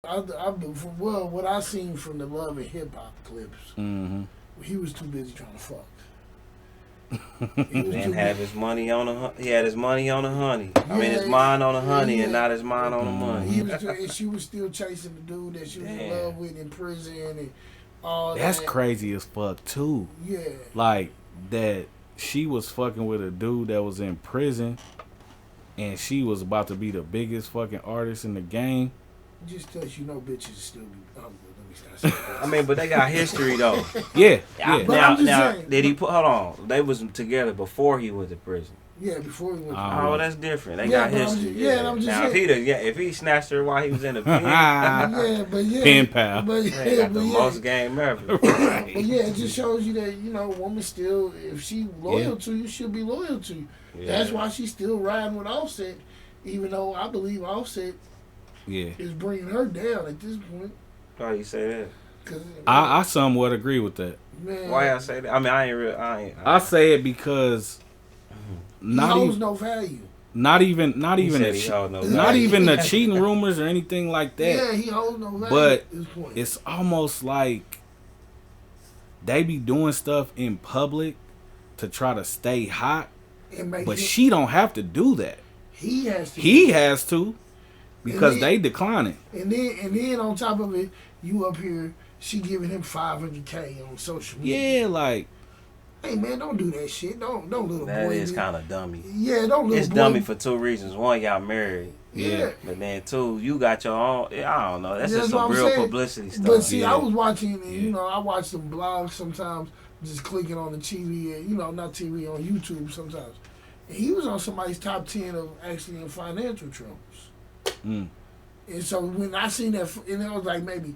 What I seen from the Love and Hip Hop clips, he was too busy trying to fuck. He was And too have busy. his money on the. He had his money on the honey. I mean, his Yeah, mind on the honey, yeah. and not his mind on the He money. was, and she was still chasing the dude that she was in Damn. love with in prison and all That's that. crazy as fuck too. Yeah, Like that she was fucking with a dude that was in prison and she was about to be the biggest fucking artist in the game. just tells you know bitches still be. Let me start saying that. I mean, but they got history though. Yeah, Now, yeah. But I'm just now, saying. did he put? Hold on, they was together before he went to prison. Yeah, before he went. To Oh. Oh, that's different. They Yeah, got but I'm history. just- yeah, and I'm just now, saying- if he snatched her while he was in the pen, yeah, but yeah, Pen pal. But they yeah, got but the yeah. most game ever. But yeah, it just shows you that woman still, if she loyal to you, she'll be loyal to you. Yeah. That's why she's still riding with Offset, even though I believe Offset Yeah. is bringing her down at this point. Why you say that? Cause I somewhat agree with that. man, Why I say that? I mean, I say it because he not holds even no value. not even He said the he held no not value. even the cheating rumors or anything like that. Yeah, he holds no value But at this point. It's almost like they be doing stuff in public to try to stay hot, And make but him- she don't have to do that. he has to. He has to because then- they decline it. And then on top of it, you up here, she giving him $500K on social media. Yeah, like Hey man, don't do that shit. Don't little That boy. is me. kind of dummy. Yeah, don't little It's boy. dummy for two reasons. One, y'all married. Yeah. But then two, you got your own. I don't know. That's That's just what some I'm real saying. publicity stuff. But see, Yeah. I was watching, and, Yeah. I watch some blogs sometimes, just clicking on the TV, and, not TV, on YouTube sometimes. And he was on somebody's top 10 of actually in financial troubles. mm, And so when I seen that, and it was like maybe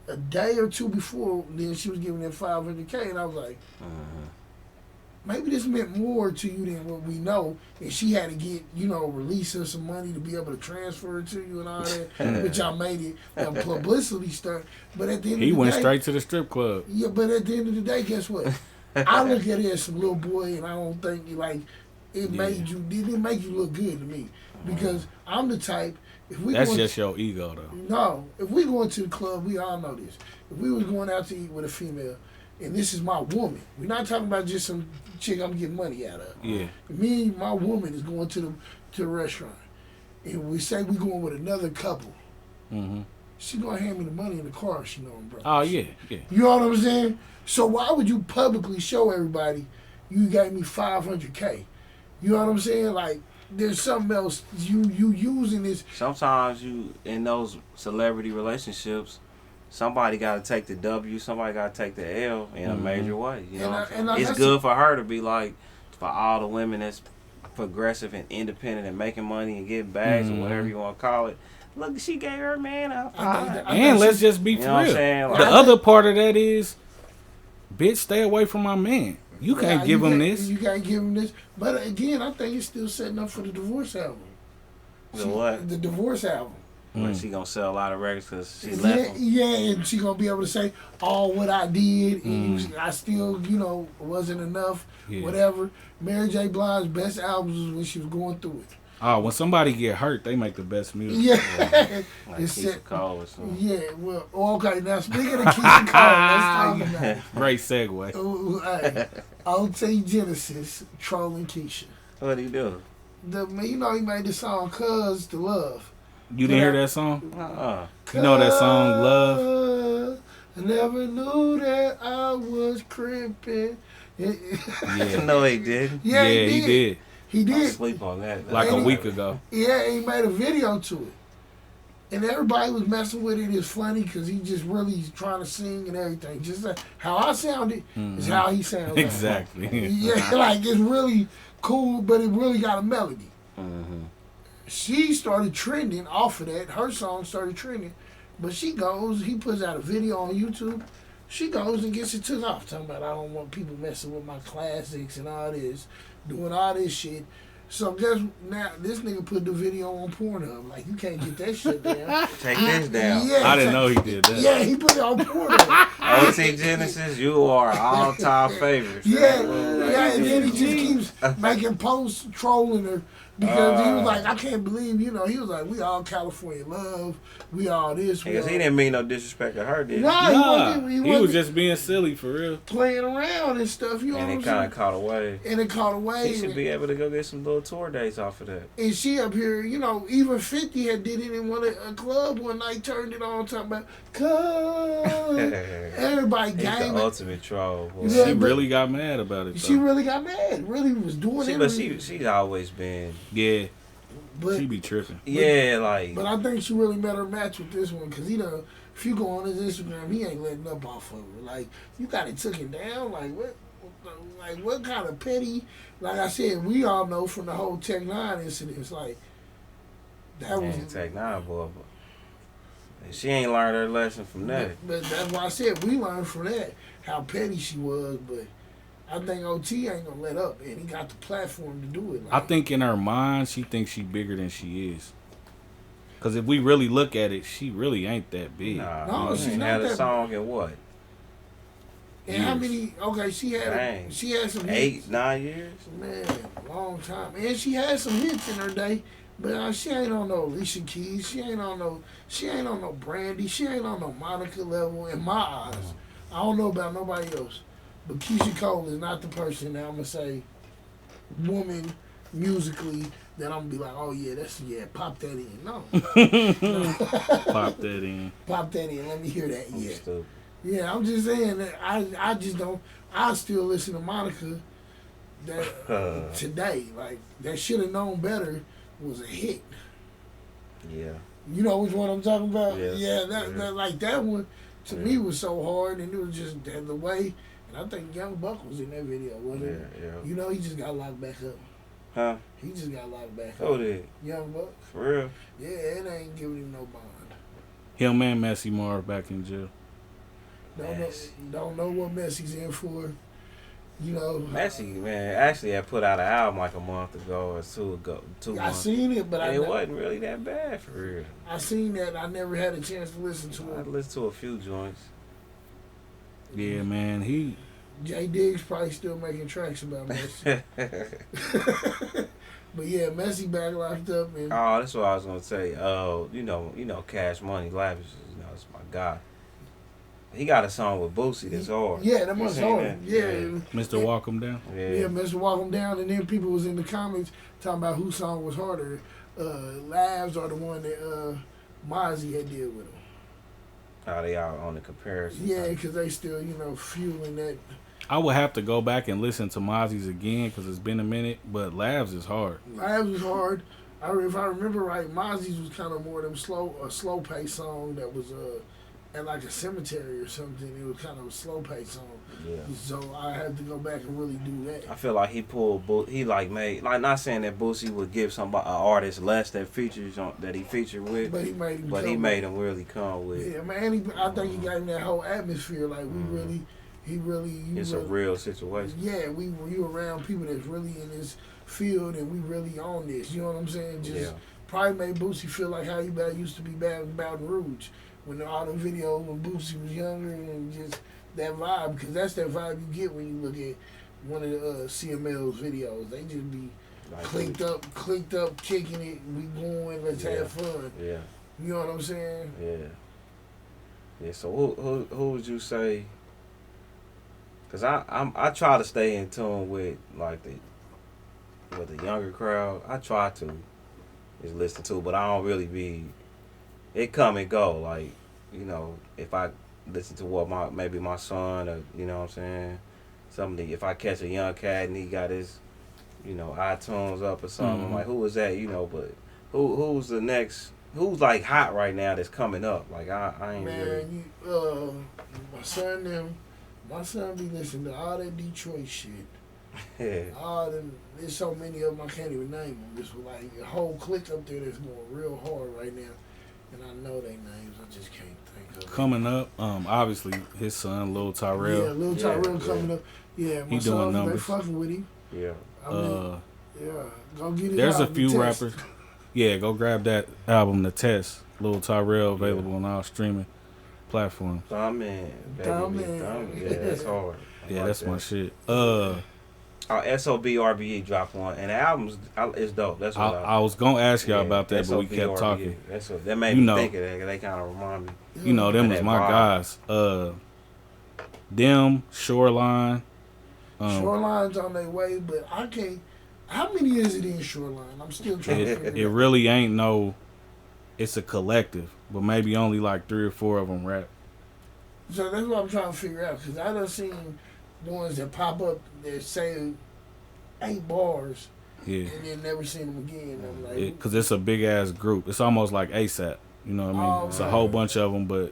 a day or two before, then she was giving him $500K, and I was like, maybe this meant more to you than what we know. And she had to get, release her some money to be able to transfer it to you and all that, which I made it a publicity stunt. But at the end he of the went day, straight to the strip club. yeah, but at the end of the day, guess what? I look at it as some little boy, and I don't think it didn't make you look good to me, because I'm the type. If we That's going just your ego though. no, if we going to the club, we all know this. If we was going out to eat with a female, and this is my woman, we're not talking about just some chick I'm getting money out of. Yeah. Me, my woman is going to the restaurant, and we say we going with another couple. hmm She gonna hand me the money in the car. She know I'm broke. Oh yeah, yeah. You know what I'm saying? So why would you publicly show everybody you gave me $500K? You know what I'm saying? Like, there's something else you using this. Sometimes you in those celebrity relationships, somebody got to take the W, somebody got to take the L in a major way. You know, And what I- I'm saying? and I- It's that's- good for her to be like, for all the women that's progressive and independent and making money and getting bags or whatever you want to call it. Look, she gave her man a five. And let's just be You for know what I'm real. saying? The Like- other part of that is, bitch, stay away from my man. You can't give him this. You can't give him this. But again, I think it's still setting up for the divorce album. The what? The divorce album. When Mm. she gonna sell a lot of records because she Yeah, left him. yeah, and she gonna be able to say all what I did, and Mm. I still, wasn't enough. Yeah. Whatever. Mary J. Blige's best albums was when she was going through it. Oh, when somebody get hurt, they make the best music. Yeah, Like it's Keisha set. Cole or something. Mm. Yeah, well, okay. Now speaking of Keisha Cole, let's talk about it. Great segue. Hey, OT Genesis trolling Keisha. What'd he do? He made the song "Cuz to Love." You didn't hear that song? Uh-uh. You know that song, Love? "Cuz I never knew that I was crimping. Yeah. No, he didn't. Yeah, he did. He I did. sleep on that. Like a And he- week ago. Yeah, he made a video to it. And everybody was messing with it. It's funny because he just really trying to sing and everything. Just like how I sounded is how he sounds. Exactly. Yeah, like it's really cool, but it really got a melody. Mm-hmm. She started trending off of that. Her song started trending. But he puts out a video on YouTube. She goes and gets it took off. Talking about I don't want people messing with my classics and all this. Doing all this shit. So guess now this nigga put the video on Pornhub. Like you can't get that shit down. Take this down. Yeah, I didn't know he did that. Yeah, he put it on Pornhub. OT Genesis, you are all-time favorites. Yeah, and then he just keeps making posts trolling her Because he was like, I can't believe, he was like, we all California love, we all this. Because he didn't mean no disrespect to her, did he? Nah, he was just being silly for real. Playing around and stuff, you know what I'm saying? And it kind of caught away. And it caught away. He should be able to go get some little tour dates off of that. And she up here, even 50 had did it in a club one night, turned it on, talking about, come. Everybody He's gang. the ultimate troll. Boy. Yeah, she really got mad about it, though. She really got mad. Really was doing it. But she's always been. Yeah. But, she be tripping. Yeah, like. But I think she really met her match with this one, because if you go on his Instagram, he ain't letting up off of her. Like, you got it took him down. Like, what kind of petty? Like I said, we all know from the whole Tech Nine incidents, like, that was. Tech Nine, boy. But she ain't learned her lesson from that. But that's why I said we learned from that how petty she was, but I think OT ain't gonna let up, and he got the platform to do it. Like, I think in her mind, she thinks she bigger than she is. Because if we really look at it, she really ain't that big. No, she's not had that a song in what? And years. how many? Okay, she had some 8, 9 years. Man, long time. And she had some hits in her day, but she ain't on no Alicia Keys. She ain't on no Brandy. She ain't on no Monica level in my eyes. I don't know about nobody else. But Keisha Cole is not the person that I'm going to say, woman, musically, that I'm going to be like, oh, yeah, pop that in. No. Pop that in. Pop that in. Let me hear that. Yeah. Stupid. Yeah, I'm just saying that I just don't, I still listen to Monica that today. Like, that should have known better was a hit. Yeah. You know which one I'm talking about? Yeah. That like that one to me was so hard, and it was just the way. And I think Young Buck was in that video, wasn't he? Yeah. He just got locked back up. Huh? He just got locked back Who up. did? Young Buck. For real? Yeah, it ain't giving him no bond. Him and Messy Marv back in jail. Don't know what Messy's in for. Messy, man, actually had put out an album like a month ago or 2 ago. 2 months. I seen it, but it wasn't really that bad for real. I seen that. I never had a chance to listen to it. I listened to a few joints. Yeah, man, Jay Diggs probably still making tracks about Messi. But yeah, Messi back locked up. And Oh, that's what I was gonna say. Cash Money Lavish. It's my guy. He got a song with Boosie that's hard. Yeah, that must hard. Yeah. Mr. Walk 'em Down. Yeah, Mr. Walk 'em Down, and then people was in the comments talking about whose song was harder, Labs or the one that Mozzie had did with him. How they are on the comparison. Yeah, because they still, fueling that. I would have to go back and listen to Mozzie's again because it's been a minute, but Labs is hard. Labs was hard. If I remember right, Mozzie's was kind of more them slow pace song that was at like a cemetery or something. It was kind of a slow pace song. Yeah. So I had to go back and really do that. I feel like he made not saying that Boosie would give an artist less that he featured with, But he made him really come with. Yeah, man. I think he got him that whole atmosphere. Like It's a real situation. Yeah, you around people that's really in this field, and we really on this. You know what I'm saying? Just probably made Boosie feel like how he used to be back in Baton Rouge when all the videos when Boosie was younger, and just that vibe, because that's that vibe you get when you look at one of the CML's videos. They just be like clicked up, kicking it. We going, let's have fun. Yeah. You know what I'm saying? Yeah. Yeah. So who would you say? Cause I try to stay in tune with like the younger crowd. I try to just listen to, but I don't really be. It come and go. Like, if I listen to what my son or what I'm saying, if I catch a young cat and he got his iTunes up or something, I'm like, who is that? But who's the next? Who's like hot right now that's coming up? Like I ain't really. My son be listening to all that Detroit shit. Yeah. There's so many of them I can't even name them. There's like a whole clique up there that's going real hard right now, and I know their names. I just can't think of it. Coming up, obviously his son Lil Tyrell. Yeah, Lil Tyrell coming up. Yeah, my he son, doing numbers. They fucking with him. Yeah. Go get it. There's a few rappers. Yeah, go grab that album, The Test. Lil Tyrell available on all streaming platforms. Thumb in. Yeah, that's hard. Yeah, that's my shit. SOBRBE dropped one, and the album is dope. That's what I was gonna ask y'all about that, but we kept talking. That made me think of that. They kind of remind me. You know, them was my guys. Them, Shoreline. Shoreline's on their way, but I can't. How many is it in Shoreline? I'm still trying to figure it It out. really ain't no. It's a collective, but maybe only like 3 or 4 of them rap. So that's what I'm trying to figure out, because I done seen ones that pop up that say 8 bars, Yeah, and then never seen them again. I'm like, because it's a big ass group. It's almost like ASAP. You know what I mean? Oh, It's a right. whole bunch of them, but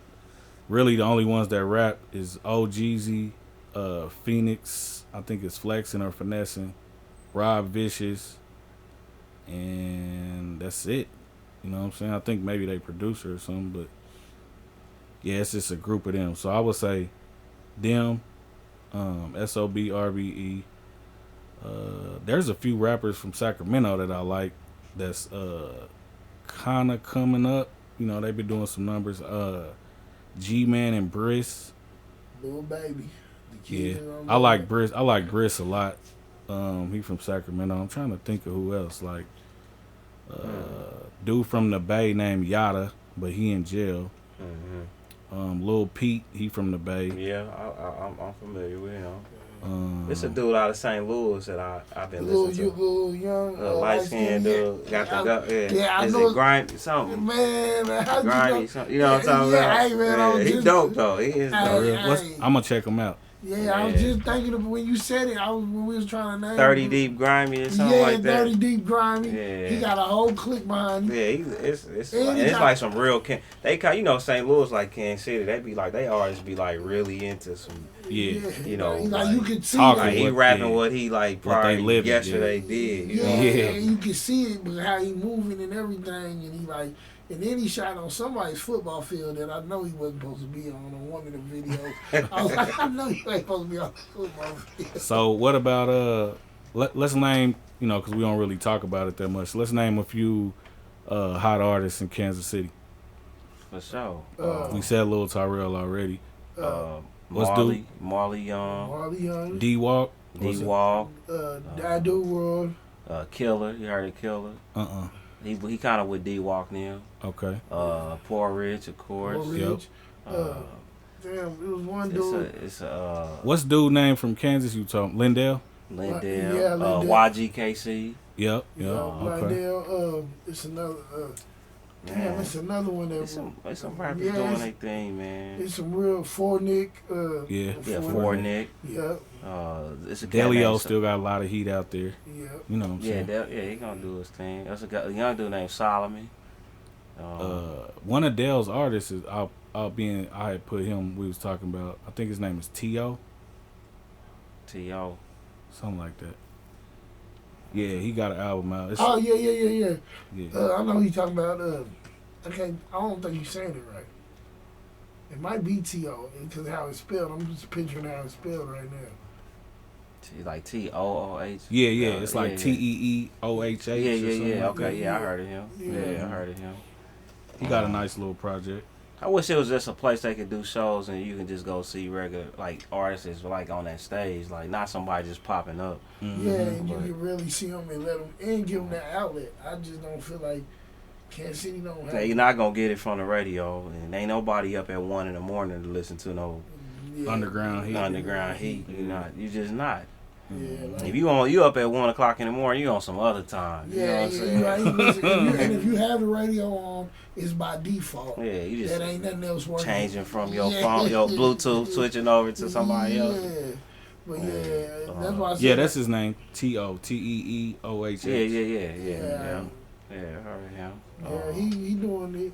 really the only ones that rap is OGZ, Phoenix. I think it's Flexing or Finessing, Rob Vicious, and that's it. You know what I'm saying? I think maybe they producer or something, but yeah, it's just a group of them. So I would say them, SOBRBE. There's a few rappers from Sacramento that I like that's kind of coming up. You know, they've been doing some numbers. G-Man and Briss. little baby. The Yeah, kid is I like Briss. I like Briss a lot. He from Sacramento. I'm trying to think of who else. Like, dude from the Bay named Yada, but he in jail. Lil Pete, he from the Bay. Yeah, I'm familiar with him. Um, It's a dude out of St. Louis that I've been listening to. little young, Light skinned dude, got the gun. Yeah, I Is know. it grimy something? Man, how Grimy you something. You know what I'm talking yeah, about? hey, man, I was He just- dope though. He is Hey, dope. hey. I'm gonna check him out. Yeah, I was just thinking of when you said it. When we was trying to name 30 it. deep grimy or something Yeah, like that. 30 deep grimy. Yeah. He got a whole clique behind him. Yeah, it's And he it's got- like some real they you know, St. Louis like Kansas City. They be like they always be like really into some. Yeah. You know, like you could see talking Like it. he What- rapping yeah. what he like What they probably living, yesterday did. You Yeah, know? Yeah. and you can see it, but how he moving and everything, and he like, and then he shot on somebody's football field that I know he wasn't supposed to be on one of the videos. I was like, I know you ain't supposed to be on the football field. So what about let's name, you know, because we don't really talk about it that much. Let's name a few hot artists in Kansas City. For sure. We said Lil Tyrell already. What's Marley Young, Marley Young, D Walk. D Walk, Dadu World. Killer. You heard of Killer? He kind of with D Walk now. Okay. Poor Rich, of course. Or Yep. Ridge. Damn, it was one dude. It's a What's dude name from Kansas? You talking Lindell? Lindell, Yeah, Lindell. YGKC. Yep. Yep. Like Okay. Dale, it's another. Damn, Man. it's another one that. It's some rappers Yeah, doing it's- their thing, man. It's some real Fornick. Yeah. Yeah, Fournick. Yep. It's a cat Delio named- still got a lot of heat out there. Yep. You know what I'm saying? he gonna do his thing. There's a young dude named Solomon. One of Dale's artists is I had put him. We was talking about. I think his name is T.O. T.O. Something like that. Yeah, he got an album out. It's, Oh yeah. yeah. I know who you talking about. I don't think you're saying it right. It might be T.O. because how it's spelled. I'm just picturing how it's spelled right now. Like T-O-O-H. Yeah. It's like yeah. Teeohh. Yeah. Okay, Yeah. I heard of him. Yeah. Yeah, I heard of him. He got a nice little project. I wish it was just a place they could do shows and you can just go see regular like artists like on that stage, like not somebody just popping up. Mm-hmm. Yeah, and you Right. can really see them and let them and give them that outlet. I just don't feel like Kansas City don't have. You're not gonna get it from the radio, and ain't nobody up at 1 a.m. to listen to no Yeah. Underground heat. underground heat. You just not. Yeah, like, If you up at 1 o'clock in the morning, you on some other time. You know yeah, what I'm saying? you ain't listen- and if you have the radio on, it's by default. Yeah, you just That ain't nothing else working. changing from your Yeah. phone, your Bluetooth, switching over to somebody else. Yeah, but that's why I said Yeah, that's his name. Teeohh. Yeah. Yeah. I heard of him. Yeah, he doing it.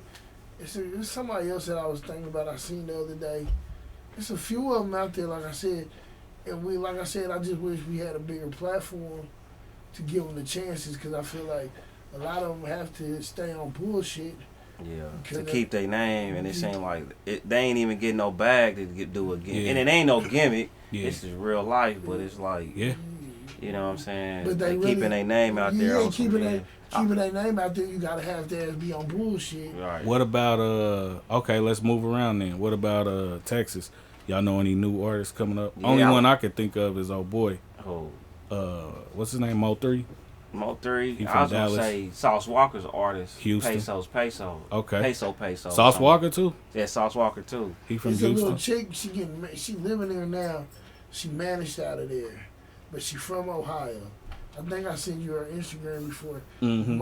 It's somebody else that I was thinking about. I seen the other day. It's a few of them out there, like I said, and like I said, I just wish we had a bigger platform to give them the chances, because I feel like a lot of them have to stay on bullshit. Yeah, to Because keep their name, and it seem like they ain't even getting no bag to do a gimmick, Yeah. and it ain't no gimmick. Yeah. It's just real life, but it's like, Yeah. you know what I'm saying? But They they keeping really- their name out there. Yeah, on some keeping their name out there, you gotta have theirs be on bullshit. right. What about okay, let's move around then. What about Texas? Y'all know any new artists coming up? Yeah, Only one I could think of is oh boy. Oh, what's his name? Mo3. Mo3. He I from was Dallas. gonna say Sauce Walker's artist. Houston. Peso. Okay. Peso. Sauce Walker too. Yeah, Sauce Walker too. He from It's a little Houston. chick. She living there now. She managed out of there, but she from Ohio. I think I seen you her Instagram before. Mm-hmm.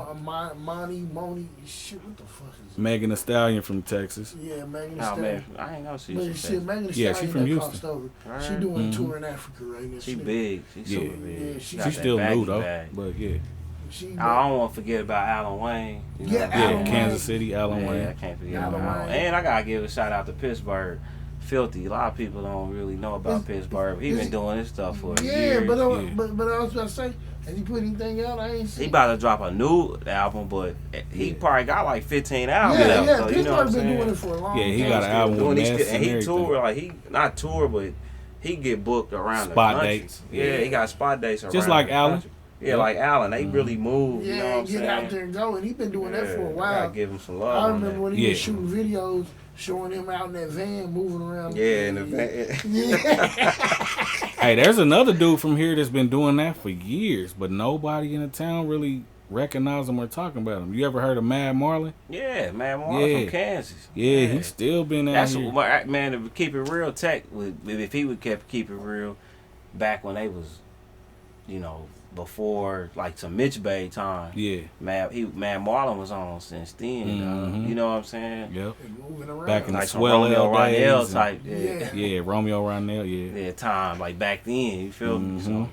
Moni. Shit, what the fuck is it? Megan Thee Stallion from Texas. Yeah, Megan Thee Oh Stallion. man, I ain't know she was But from shit, Texas. Megan Thee Yeah, Stallion she from that Houston. crossed over. Right. She doing a Mhm. tour in Africa right now. She big. She super Yeah. big. Yeah, Got She's that still baggy new though, bag. but yeah. She, I don't want to forget about Alan Wayne. You know Yeah, what I'm Yeah, Alan saying? Kansas City, Alan Yeah, I Wayne. can't forget Alan about Alan. Wayne. And I gotta give a shout out to Pittsburgh. Filthy. A lot of people don't really know about Pittsburgh. He been doing this stuff for years. but Yeah. but I was about to say, has he put anything out? I ain't He seen. about to drop a new album, but he Yeah. probably got like 15 albums Yeah, out. yeah. So you know what I'm Pittsburgh been saying? doing it for a long Yeah, time. he got an album with Doing Ness and and he everything. tour like he not tour, but he get booked around Spot the country. dates. Yeah, he got spot dates around. Just like the Allen. country. Yeah, Yep. like Allen. They really move. Yeah, you know what I'm get saying? out there and go, and he been doing that for a I while. gotta give him some love. I on remember that. when he was Yeah. shooting videos, showing him out in that van, moving around. Yeah, in the van. Yeah. Hey, there's another dude from here that's been doing that for years, but nobody in the town really recognize him or talking about him. You ever heard of Mad Marlin? Yeah, man, Marlon Yeah. from Kansas. Yeah, he's still been out That's here. what, man. To keep it real, Tech would if he would keep it real, back when they was, before like some Mitch Bay time. Yeah, Man, Marlon was on since then. Mhm. You know what I'm saying? yep. And moving around. Back in the Like some Swell Romeo L days Rynell and- type. Yeah. Yeah, Romeo Rynell, yeah. Yeah, time like back then. You feel me? Mhm. So,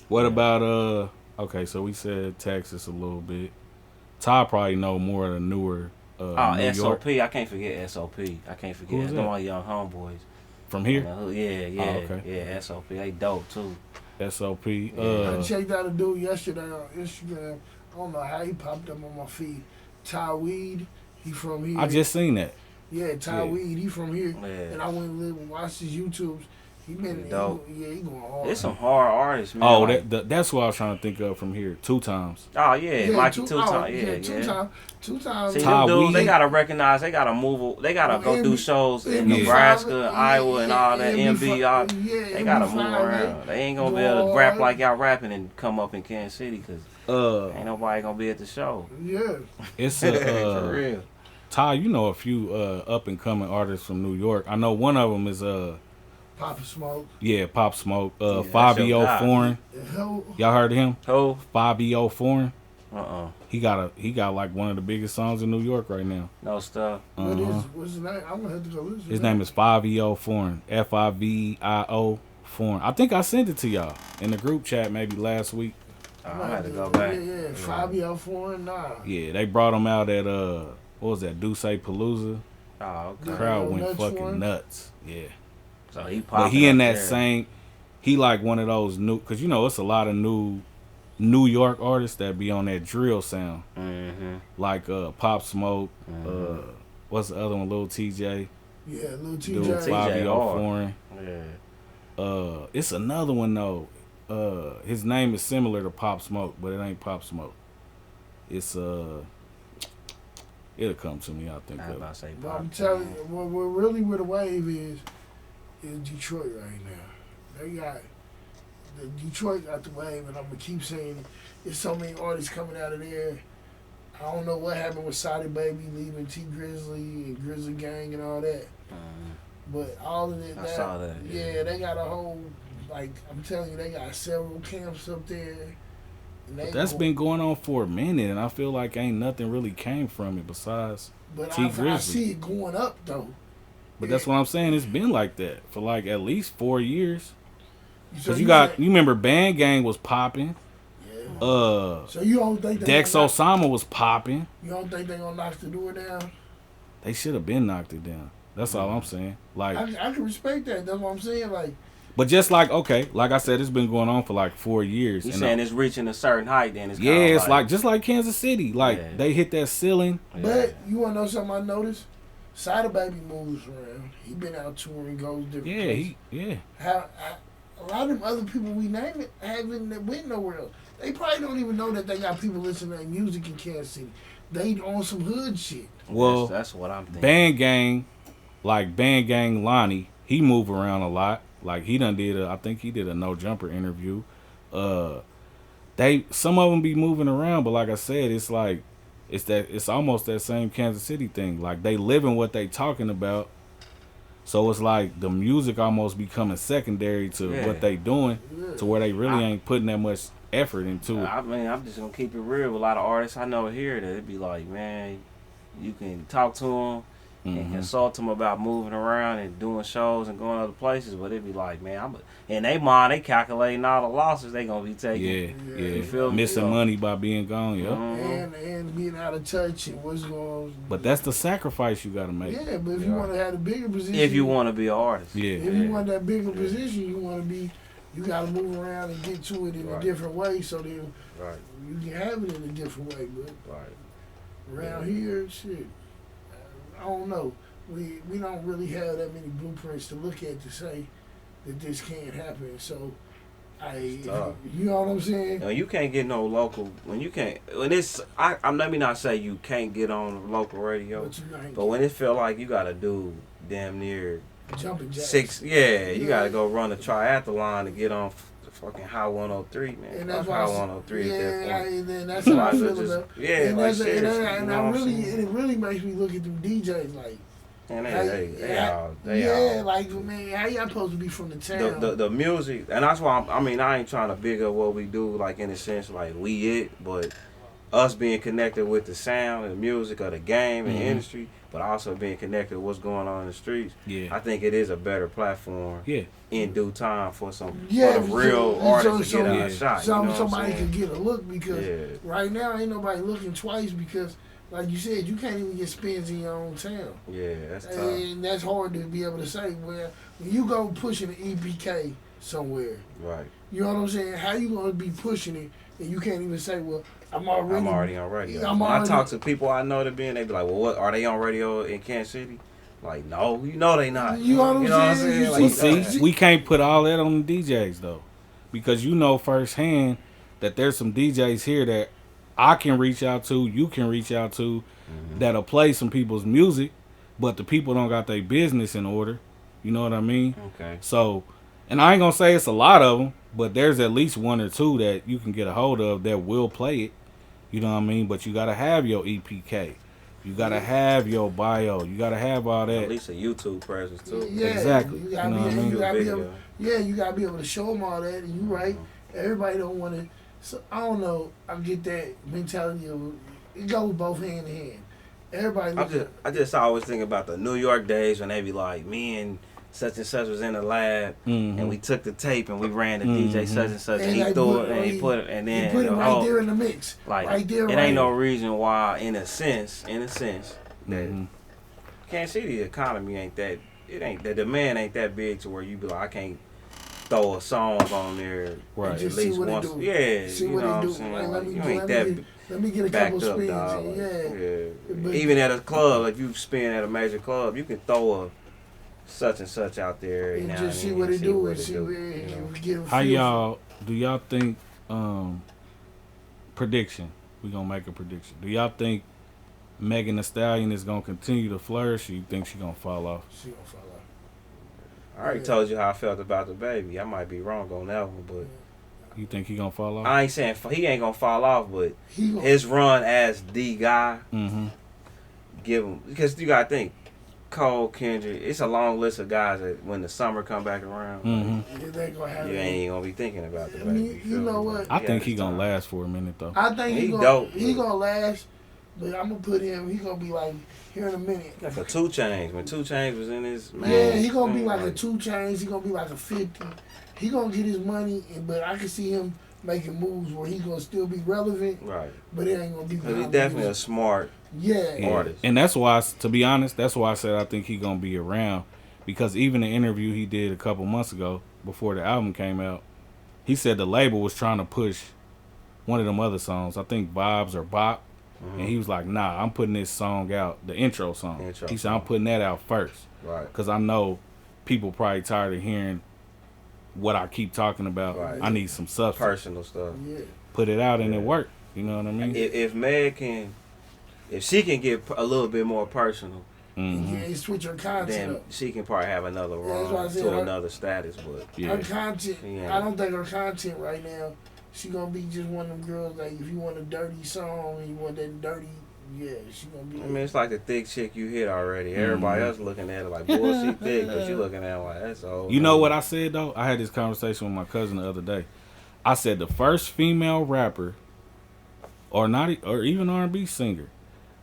What about okay, so we said Texas a little bit. Ty probably know more of the newer New York. SOP. I can't forget SOP. I can't forget. Who's It's that? my young homeboys. From here. Yeah. Oh, okay. Yeah, SOP. They dope too. SOP. I checked out a dude yesterday on Instagram. I don't know how he popped up on my feed. Ty Weed, he from here. I just seen that. Yeah, Ty Yeah. Weed, he from here. Yeah. And I went and live and watched his YouTubes. He been He dope. he going hard. There's some hard artists, man. Oh, like- that's what I was trying to think of from here. 2 times. Oh yeah, Mikey two oh, times. Yeah, two yeah. times. 2 times. See, Ty them dudes, they Weed. gotta recognize, they gotta move, they gotta go do shows in MB5, Nebraska, Iowa, and all that. MB, all, yeah, they gotta move MB5, around. They ain't gonna be able to rap like y'all rapping and come up in Kansas City because ain't nobody gonna be at the show. Yeah. It's For a real. Ty, you know a few up and coming artists from New York. I know one of them is Papa Smoke. Pop Smoke, that's Fabio your guy. Foreign. Hell, Y'all heard of him? Who? Fabio Foreign. He He got like one of the biggest songs in New York right now. no stuff. what's his name? I'm gonna have to go listen. His name is Fabio Foreign. Fivio Foreign. I think I sent it to y'all in the group chat maybe last week. I had to go back. Yeah. Fabio Foreign, nah. Yeah, they brought him out at what was that? Duce Palooza. Oh, The okay. crowd went Nuts fucking Foreign? nuts. Yeah. So he But popping he in up that there. same. He like one of those new, cause it's a lot of New York artists that be on that drill sound, like Pop Smoke. What's the other one? Lil TJ. Yeah, Lil Dude, TJ. Fabio hard. Foreign. Yeah. It's another one though. His name is similar to Pop Smoke, but it ain't Pop Smoke. It's it'll come to me. I think I was of about to say But pop. I'm telling you, what really where the wave is Detroit right now. They got Detroit got the wave, and I'm gonna keep saying it. There's so many artists coming out of there. I don't know what happened with Saudi Baby leaving T Grizzly and Grizzly Gang and all that, but all of it. I saw that, Yeah, they got a whole I'm telling you, they got several camps up there. And they But that's go- been going on for a minute, and I feel like ain't nothing really came from it besides. But T I Grizzly. see it going up though. But that's what I'm saying. It's been like that for like at least 4 years. So Cause you said- remember Band Gang was popping. Yeah. So you don't think they Dex gonna Osama was popping. You don't think they gonna knock the door down? They should have been knocked it down. That's all I'm saying. Like, I can respect that. That's what I'm saying. but just like like I said, it's been going on for like 4 years. You and saying it's reaching a certain height, then it's yeah, kinda it's like just like Kansas City. Like Yeah. they hit that ceiling. But you wanna know something I noticed? Sada Baby moves around. He been out touring, goes different. Yeah, places. A lot of them other people we name it haven't went nowhere else. They probably don't even know that they got people listening to their music in Kansas City. They on some hood shit. Well, that's what I'm thinking. Band Gang, like Band Gang Lonnie, he move around a lot. Like he done did I think he did a No Jumper interview. Some of them be moving around, but like I said, it's like it's almost that same Kansas City thing. Like they living what they talking about, so it's like the music almost becoming secondary to what they doing, to where they really ain't putting that much effort into it. I mean, I'm just gonna keep it real with a lot of artists I know here that it be like, man, you can talk to them and consult them about moving around and doing shows and going other places, but it be like, man, in their mind they calculating all the losses they gonna be taking. Yeah. You feel me? Missing money by being gone, and being out of touch and what's going on. But that's the sacrifice you gotta make. Yeah, but if you want to have a bigger position, if you want to be an artist, if you want that bigger position, you got to move around and get to it in a different way, so then you can have it in a different way. But around here, shit, I don't know. We don't really have that many blueprints to look at to say that this can't happen. So you know what I'm saying? No, you can't get no local let me not say you can't get on local radio, but when it feel like you gotta do damn near jumping jacks. 6, you gotta go run a triathlon to get on fucking High 103, man. And that's High 103 at that point. And then that's how I feel about. And it really makes me look at them DJs like. And like, man, how y'all supposed to be from the town? The music, and that's why I ain't trying to big up what we do, like in a sense, like we it, but us being connected with the sound and the music of the game and the industry, but also being connected with what's going on in the streets. I think it is a better platform. In due time for for the real artists to get a shot. Somebody can get a look, because right now ain't nobody looking twice, because like you said, you can't even get spins in your own town. Yeah, that's tough. And that's hard to be able to say. Well, when you go pushing an EPK somewhere, you know what I'm saying? How you gonna be pushing it and you can't even say, well, I'm already on radio. I talk to people I know that they be like, well, what are they on radio in Kansas City? Like, no, you know they not. You know what I'm saying? Like, see, we can't put all that on the DJs though, because you know firsthand that there's some DJs here that I can reach out to, you can reach out to, that'll play some people's music, but the people don't got their business in order. You know what I mean? Okay. So, and I ain't gonna say it's a lot of them, but there's at least one or two that you can get a hold of that will play it. You know what I mean? But you gotta have your EPK. You gotta have your bio. You gotta have all that. At least a YouTube presence too. Yeah, exactly. You gotta you gotta be able to show them all that. And you right. Everybody don't want to. So I don't know. I get that mentality of it goes both hand in hand. Everybody. I just always think about the New York days when they be like, me and such was in the lab and we took the tape and we ran the DJ such and he threw it and he put it and then he put it right there in the mix. Like right there. It ain't no reason why, in a sense, that Kansas City economy ain't that. It ain't the demand ain't that big to where you be like, I can't throw a song on there at least once. Yeah, see you what know what it I'm do. saying? Like, you ain't that let me get a backed couple up, spins. dog. Yeah. Even at a club, if you spin at a major club, you can throw a such and such out there and just see what it do and see what how do y'all think prediction, we gonna make a prediction, do y'all think Megan Thee Stallion is gonna continue to flourish, or you think she gonna fall off? She gonna fall off. I already told you how I felt about the baby. I might be wrong on that one, but you think he gonna fall off? I ain't saying he ain't gonna fall off, but his run as the guy, give him, because you gotta think, Cole, Kendrick, it's a long list of guys that when the summer come back around, you ain't gonna be thinking about the baby. You know what? I think he gonna last for a minute though. I think he gonna last, but I'm gonna put him. He gonna be like here in a minute. Like a 2 Chainz. When 2 Chainz was in his he gonna be like a 2 Chainz. He gonna be like a 50. He gonna get his money, but I can see him making moves where he gonna still be relevant. Right. But it ain't gonna be. Because he's definitely a smart. Artist. And that's why, to be honest, that's why I said I think he gonna be around, because even the interview he did a couple months ago before the album came out, he said the label was trying to push one of them other songs, I think Vibes or Bop, and he was like, nah, I'm putting this song out, the intro song. He said, I'm putting that out first, right? Because I know people probably tired of hearing what I keep talking about. Right. I need some substance, personal stuff. Put it out and it work. You know what I mean? If Meg can. If she can get a little bit more personal, and switch her content then up. she can probably have another that's why I run said to her- another status. But Her content, Yeah. I don't think her content right now, she gonna be just one of them girls, like, if you want a dirty song and you want that dirty, she gonna be. I mean, it's like the thick chick you hit already. Everybody else looking at it like, boy, she thick, but you looking at it like, that's old. You know what I said, though? I had this conversation with my cousin the other day. I said the first female rapper, or even R&B singer,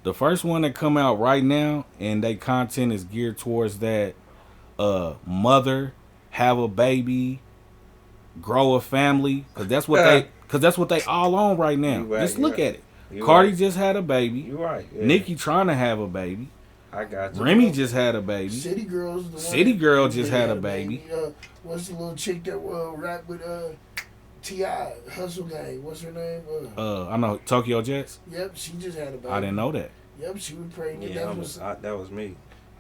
the first one that come out right now and they content is geared towards that mother, have a baby, grow a family, because that's what they all on right now. Right, just look at it. You Cardi right. just had a baby. You right. Yeah. Nicki trying to have a baby. I got you. Remy just had a baby. City Girls. The one City that- Girl just they had a baby. What's the little chick that rap with T.I. Hustle Gang? What's her name? I know Tokyo Jets. Yep, she just had a baby. I didn't know that. Yep, she was pregnant. Yeah, that was me.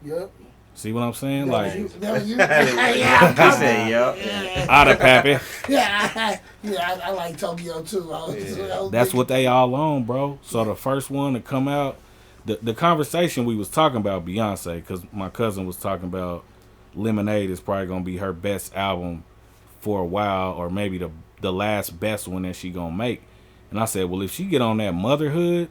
Yep. See what I'm saying? That Like, was you. That was you. I said, yep. out of Pappy. I like Tokyo too. I was That's thinking- what they all on, bro. So the first one to come out, the conversation we was talking about Beyonce, because my cousin was talking about Lemonade is probably gonna be her best album for a while, or maybe the last best one that she gonna make. And I said, well, if she get on that motherhood,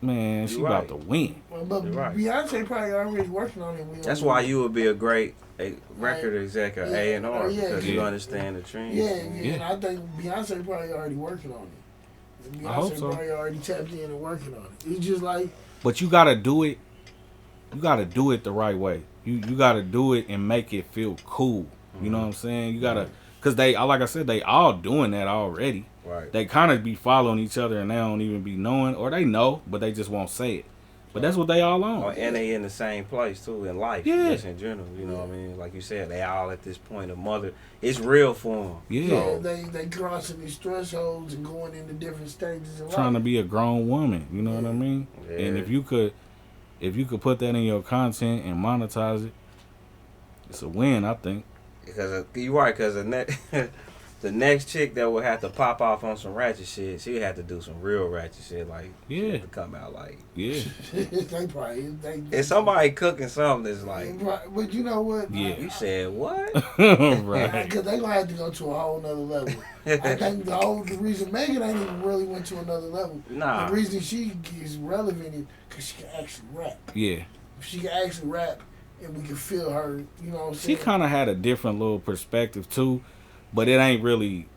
man, she about to win. But You're right. Beyonce probably already working on it. That's why you would be a great record exec or Yeah. A&R, because you Yeah. understand the trends. Yeah, and I think Beyonce probably already working on it. Beyonce I hope so. probably already tapped in and working on it. It's just like, But you gotta do it. You gotta do it the right way. You gotta do it and make it feel cool. You know what I'm saying? You gotta, cause like I said, they all doing that already. Right. They kind of be following each other and they don't even be knowing, or they know, but they just won't say it. But that's what they all on. And they in the same place too in life, Yeah. just in general. You know what I mean? Like you said, they all at this point of mother. It's real for them. Yeah. they crossing these thresholds and going into different stages of Trying to life. be a grown woman. You know what I mean? Yeah. And if you could put that in your content and monetize it, it's a win, I think. Because you're right. Because the next chick that would have to pop off on some ratchet shit, she would have to do some real ratchet shit. Like, she Yeah. have to come out like, Yeah. they probably if somebody cooking something that's like, but you know what? Yeah. you said what? Right. Because they gonna have to go to a whole nother level. I think the reason Megan ain't even really went to another level. Nah. The reason she is relevant is because she can actually rap. Yeah. If she can actually rap, and we can feel her, you know what I'm She saying? kind of had a different little perspective too, but it ain't really,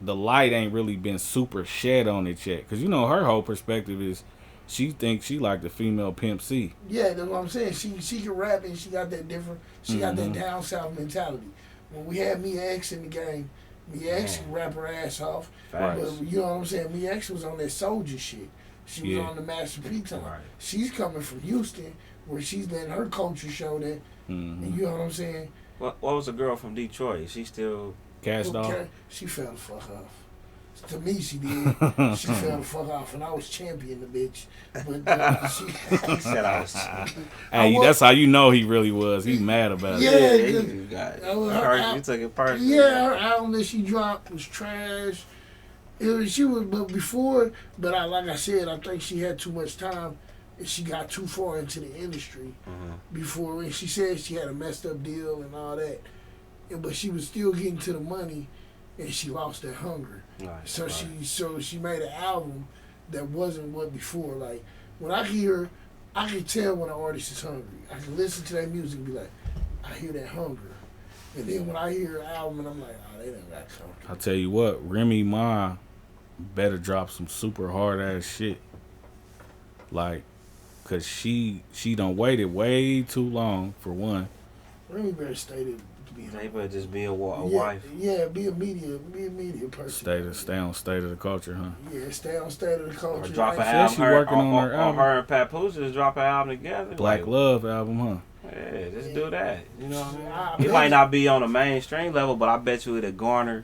the light ain't really been super shed on it yet. Cause you know her whole perspective is, she thinks she like the female Pimp C. Yeah, that's what I'm saying. She can rap and she got that different. She got that down south mentality. When we had Mia X in the game, Mia X can rap her ass off. Facts. But you know what I'm saying? Mia X was on that soldier shit. She was Yeah. on the Master P time. Right. She's coming from Houston, where she's letting her culture show that. And you know what I'm saying? What was the girl from Detroit? Is she still? Cast off. She fell the fuck off. To me, she did. She fell the fuck off, and I was champion the bitch. But she Said I was. Hey, that's how you know he really was. He mad about Yeah. it. you got it. Her You took it personally. Yeah, her album that she dropped was trash. She was, but before, but like I said, I think she had too much time, and she got too far into the industry before. And she said she had a messed up deal and all that, but she was still getting to the money, and she lost that hunger. Nice, So right. she made an album that wasn't what before. Like when I hear, I can tell when an artist is hungry. I can listen to that music and be like, I hear that hunger. And then when I hear an album, and I'm like, oh, they done got something. I tell you what, Remy Ma better drop some super hard ass shit. Like, cause she done waited way too long for one. Remy better stay to be They better just be a wife. Yeah, be a media person. Stay on state of the culture, huh? Yeah, stay on state of the Or culture. drop an Said album. she working on her or album. her and Papoose just drop an album together. Black Like, Love album, huh? Yeah, just do that. You know what I mean? I It bet might you- not be on a mainstream level, but I bet you it'll garner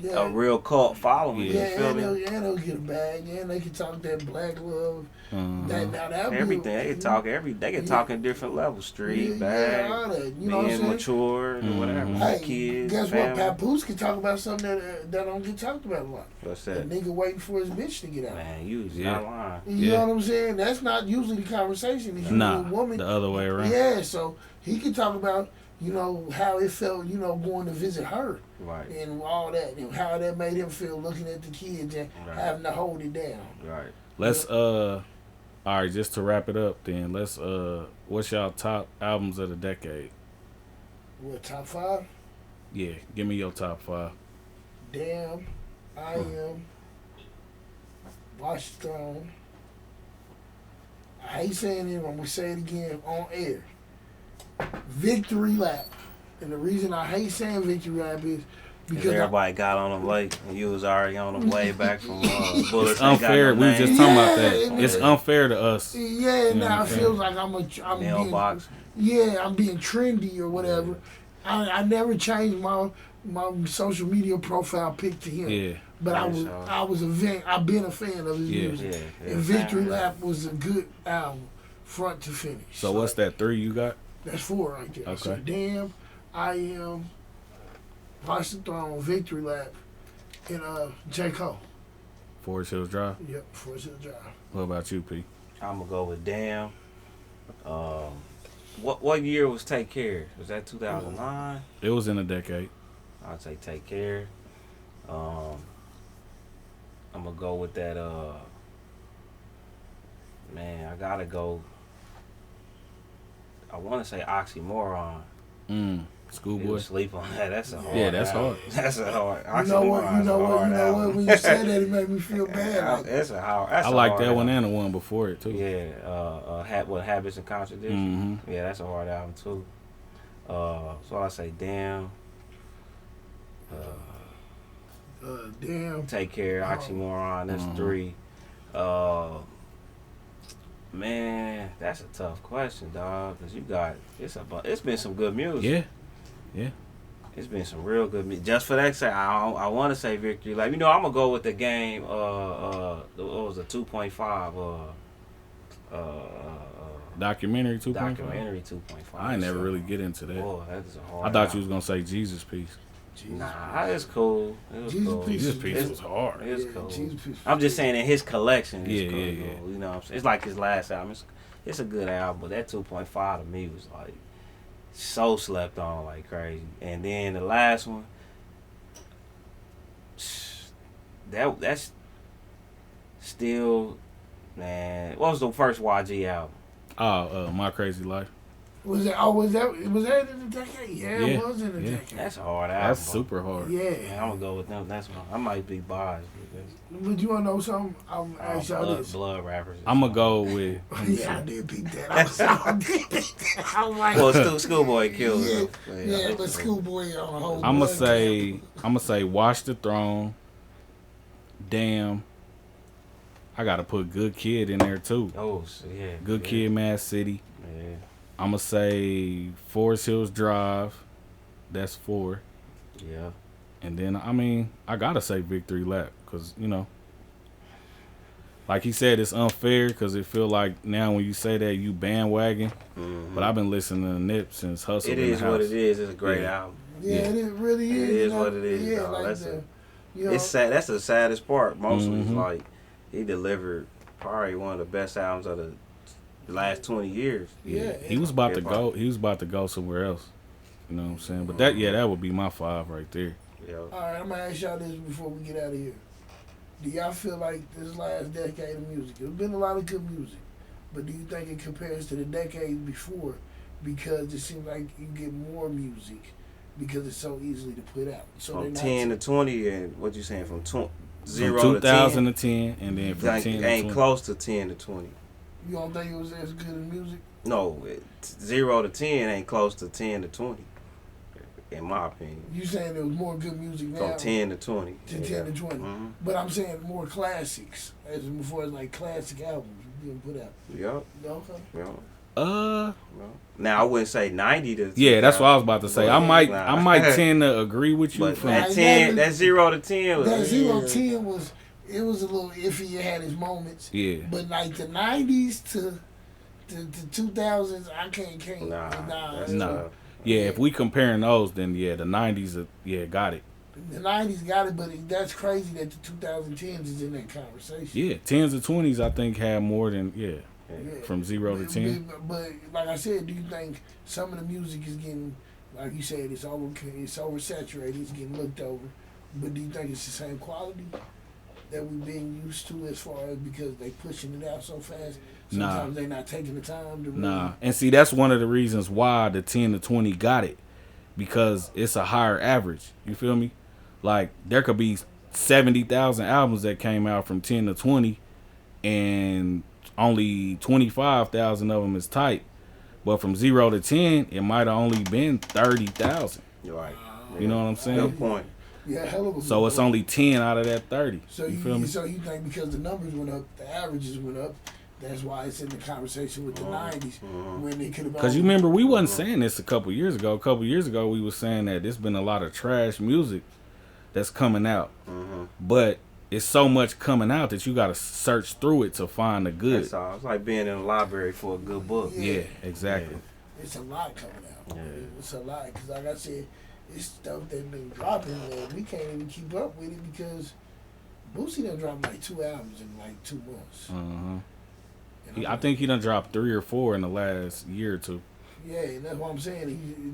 Yeah. a real cult following. Yeah, You feel and me? they'll get a bag. Yeah, and they can talk that black love. That Everything they can talk they can talk in different levels. Street, bag, all that. You know what I'm being saying? mature, or whatever. Hey, Kids, guess family. what? Papoose can talk about something that don't get talked about a lot. What's The that? nigga waiting for his bitch to get out. Man, you was not lying. You know what I'm saying? That's not usually the conversation. It's usually a woman. The other way around. Yeah, so he can talk about, how it felt, going to visit her. Right. And all that, and how that made him feel looking at the kids and having to hold it down. Right. Let's all right, just to wrap it up then, let's what's y'all top albums of the decade? What, top 5? Yeah, give me your top 5. Damn, I Am, Watch the Throne. I hate saying it, I'm gonna say it again on air. Victory Lap. And the reason I hate saying Victory Lap is because everybody got on them late, and you was already on them way back from Bullets. It's unfair. We was just talking about that. It's unfair to us. Yeah, now it feels like I'm mailbox. I'm being trendy or whatever. I never changed my social media profile pic to him. Yeah. But I've been a fan of his music. Yeah, And Victory Lap was a good album, front to finish. So what's that 3 you got? That's 4 right there. Okay. So Damn, I Am, Watch the Throne, Victory Lap, and J. Cole. Forest Hills Drive? Yep, Forest Hills Drive. What about you, P? I'm going to go with Damn. What year was Take Care? Was that 2009? It was in a decade. I'd say Take Care. I'm going to go with that, man, I got to go. I want to say Oxymoron. Schoolboy. Sleep on that. That's a hard. Yeah, that's hard. That's a hard. You know what? When you said that, it made me feel bad. That's a hard. I like that one and the one before it too. Yeah, Habits and Contradictions. Yeah, that's a hard album too. So I say Damn. Damn. Take Care, Oxymoron. That's 3. Man, that's a tough question, dog. Cause it's been some good music. Yeah. It's been some real good music. Just for that sake, I want to say Victory. Like, I'm gonna go with the game. What was the 2.5? Documentary 2.5. Documentary 2.5. I ain't never really get into that. Boy, that is a hard. I thought you was gonna say Jesus Piece. Nah, it's cool. It was cool. Jesus Piece was hard. It's cool. I'm just saying in his collection. It's cool. Yeah. You know what I'm saying? It's like his last album. It's a good album, but that 2.5 to me was like so slept on like crazy. And then the last one, that's still, man. What was the first YG album? My Crazy Life. Was that in the decade? Yeah, it was in the decade. That's a hard album. That's super hard. Yeah. I'm gonna go with them. That's one. I might be biased. But you wanna know something? I'm ask y'all this. Blood rappers. I'm gonna go with. Yeah, I did peep that. I was like, well, Schoolboy killed him. Yeah, but Schoolboy on a whole. I'm gonna say Watch the Throne. Damn. I gotta put Good Kid in there too. Oh, yeah. Good Kid, Mad City. Yeah. I'm gonna say Forest Hills Drive. That's 4. Yeah. And then I gotta say Victory Lap because like he said, it's unfair because it feel like now when you say that you bandwagon. Mm-hmm. But I've been listening to Nip since Hustle. It is what it is. It's a great album. Yeah, it really is. It is what it is. Yeah, like it's sad. That's the saddest part. Mostly, it's like he delivered probably one of the best albums of the last 20 years. Yeah, he was about to go. He was about to go somewhere else. You know what I'm saying? But that would be my 5 right there. Yeah. All right, I'm gonna ask y'all this before we get out of here. Do y'all feel like this last decade of music, there's been a lot of good music, but do you think it compares to the decades before because it seems like you get more music because it's so easily to put out? So from 10 to 20, and what you saying from 0 from to 2000 to 10, and then from 10 to 20. Ain't close to 10 to 20. You don't think it was as good as music? No, 0 to 10 ain't close to 10 to 20. In my opinion. You saying there was more good music now? From 10 to 20. To 10 to 20. Mm-hmm. But I'm saying more classics, as before as like classic albums being put out. Yep. Okay. Yep. Now I wouldn't say 90 to. Yeah, that's what I was about to say. I might tend to agree with you. But From that 10, that 0 to 10 was. That 0 to 10 was. It was a little iffy. It had its moments. Yeah. But like the 90s to the 2000s, I can't. Nah. Yeah, if we comparing those, then yeah, the 90s, got it. The 90s got it, but that's crazy that the 2010s is in that conversation. Yeah, 10s and 20s, I think, had more than, from 0 to 10. But like I said, do you think some of the music is getting, like you said, it's oversaturated, it's getting looked over, but do you think it's the same quality that we've been used to as far as because they pushing it out so fast? Sometimes they're not taking the time to really... And see, that's one of the reasons why the 10 to 20 got it, because it's a higher average. You feel me? Like, there could be 70,000 albums that came out from 10 to 20, and only 25,000 of them is tight. But from 0 to 10, it might have only been 30,000. Right. You know what I'm saying? Good point. Yeah, hell of a So it's only 10 out of that 30. So you feel me? So you think because the numbers went up, the averages went up, that's why it's in the conversation with the 90s when they could have... Because you remember, we wasn't saying this a couple years ago. A couple years ago, we was saying that there's been a lot of trash music that's coming out. But it's so much coming out that you got to search through it to find the good. That's all. It's like being in a library for a good book. Yeah, exactly. It's a lot coming out. Yeah. It's a lot. Because like I said, it's stuff that's been dropping and we can't even keep up with it because Boosie done dropped like 2 albums in like 2 months. I think he done dropped 3 or 4 in the last year or 2. Yeah, and that's what I'm saying.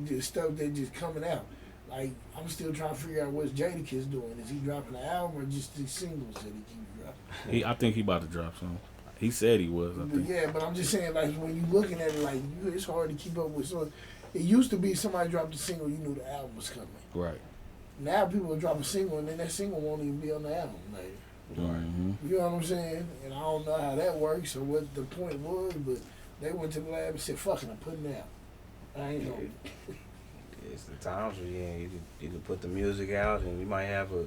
He just stuff that just coming out. Like, I'm still trying to figure out what Jadakiss doing. Is he dropping an album or just these singles that he keeps dropping? I think he about to drop some. He said he was, I think. Yeah, but I'm just saying, like, when you looking at it, like, it's hard to keep up with. So it used to be somebody dropped a single, you knew the album was coming. Right. Now people will drop a single, and then that single won't even be on the album. Like, you know what I'm saying? And I don't know how that works or what the point was, but they went to the lab and said, fuck it, I'm putting it out. I ain't know. It's the times where you can put the music out and you might have a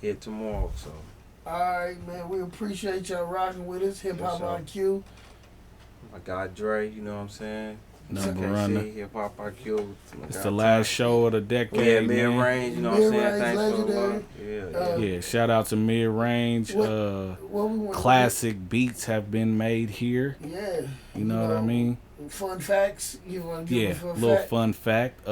hit tomorrow. So. All right, man. We appreciate y'all rocking with us. HipHop IQ. My guy Dre, you know what I'm saying? Number runner. HipHop IQ. It's the last show of the decade. Yeah, mid-range, you know what I'm saying? Thanks legendary. for yeah, shout out to mid-range. Classic beats have been made here. Yeah. You know what I mean? Fun facts. You want to give a fun little fact? fun fact.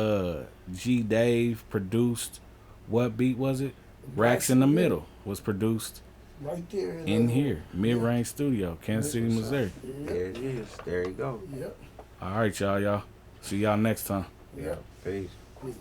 G Dave produced, what beat was it? Racks in the Middle was produced right there in here. Mid-range studio, Kansas City, Missouri. There it is. There you go. Yep. All right, y'all. See y'all next time. Yeah. Peace. Peace.